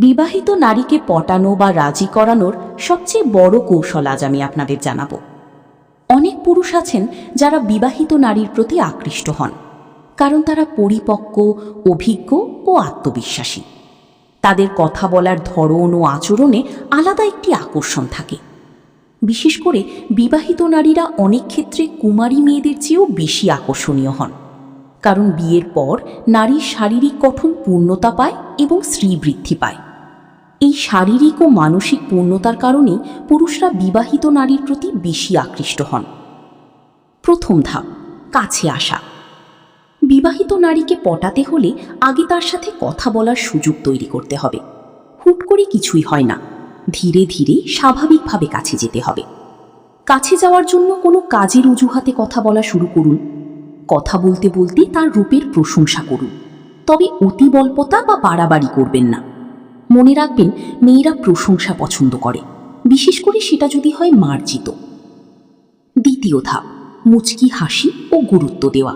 বিবাহিত নারীকে পটানো বা রাজি করানোর সবচেয়ে বড় কৌশল আজ আমি আপনাদের জানাবো। অনেক পুরুষ আছেন যারা বিবাহিত নারীর প্রতি আকৃষ্ট হন, কারণ তারা পরিপক্ক, অভিজ্ঞ ও আত্মবিশ্বাসী। তাদের কথা বলার ধরন ও আচরণে আলাদা একটি আকর্ষণ থাকে। বিশেষ করে বিবাহিত নারীরা অনেক ক্ষেত্রে কুমারী মেয়েদের চেয়েও বেশি আকর্ষণীয় হন, কারণ বিয়ের পর নারীর শারীরিক গঠন পূর্ণতা পায় এবং শ্রীবৃদ্ধি পায়। এই শারীরিক ও মানসিক পূর্ণতার কারণে পুরুষরা বিবাহিত নারীর প্রতি বেশি আকৃষ্ট হন। প্রথম ধাপ, কাছে আসা। বিবাহিত নারীকে পটাতে হলে আগে তার সাথে কথা বলার সুযোগ তৈরি করতে হবে। হুট করে কিছুই হয় না, ধীরে ধীরে স্বাভাবিকভাবে কাছে যেতে হবে। কাছে যাওয়ার জন্য কোনো কাজের অজুহাতে কথা বলা শুরু করুন। কথা বলতে বলতে তার রূপের প্রশংসা করুন, তবে অতি বল্পতা বা বাড়াবাড়ি করবেন না। মনে রাখবেন, মেয়েরা প্রশংসা পছন্দ করে, বিশেষ করে সেটা যদি হয় মার্জিত। দ্বিতীয় ধাপ, মুচকি হাসি ও গুরুত্ব দেওয়া।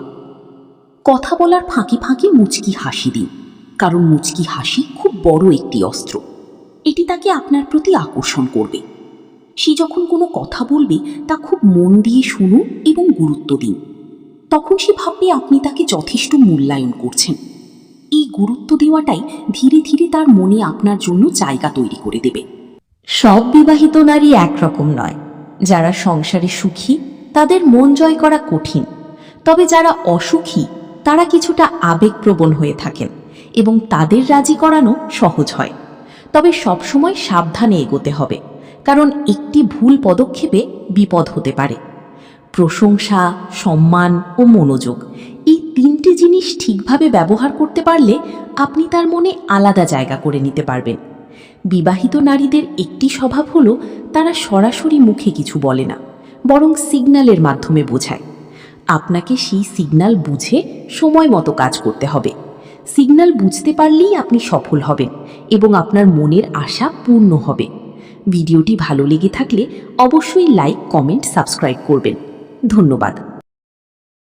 কথা বলার ফাঁকে ফাঁকে মুচকি হাসি দিন, কারণ মুচকি হাসি খুব বড় একটি অস্ত্র। এটি তাকে আপনার প্রতি আকর্ষণ করবে। সে যখন কোনো কথা বলবে তা খুব মন দিয়ে শুনুন এবং গুরুত্ব দিন। তখন সে ভাববে আপনি তাকে যথেষ্ট মূল্যায়ন করছেন। এই গুরুত্ব দেওয়াটাই ধীরে ধীরে তার মনে আপনার জন্য জায়গা তৈরি করে দেবে। সব বিবাহিত নারী একরকম নয়। যারা সংসারে সুখী তাদের মন জয় করা কঠিন, তবে যারা অসুখী তারা কিছুটা আবেগপ্রবণ হয়ে থাকেন এবং তাদের রাজি করানো সহজ হয়। তবে সবসময় সাবধানে এগোতে হবে, কারণ একটি ভুল পদক্ষেপে বিপদ হতে পারে। প্রশংসা, সম্মান ও মনোযোগ, এই তিনটি জিনিস ঠিকভাবে ব্যবহার করতে পারলে আপনি তার মনে আলাদা জায়গা করে নিতে পারবেন। বিবাহিত নারীদের একটি স্বভাব হলো তারা সরাসরি মুখে কিছু বলে না, বরং সিগন্যালের মাধ্যমে বোঝায়। আপনাকে সেই সিগন্যাল বুঝে সময় মতো কাজ করতে হবে। সিগন্যাল বুঝতে পারলেই আপনি সফল হবেন এবং আপনার মনের আশা পূর্ণ হবে। ভিডিওটি ভালো লেগে থাকলে অবশ্যই লাইক, কমেন্ট, সাবস্ক্রাইব করবেন। ধন্যবাদ।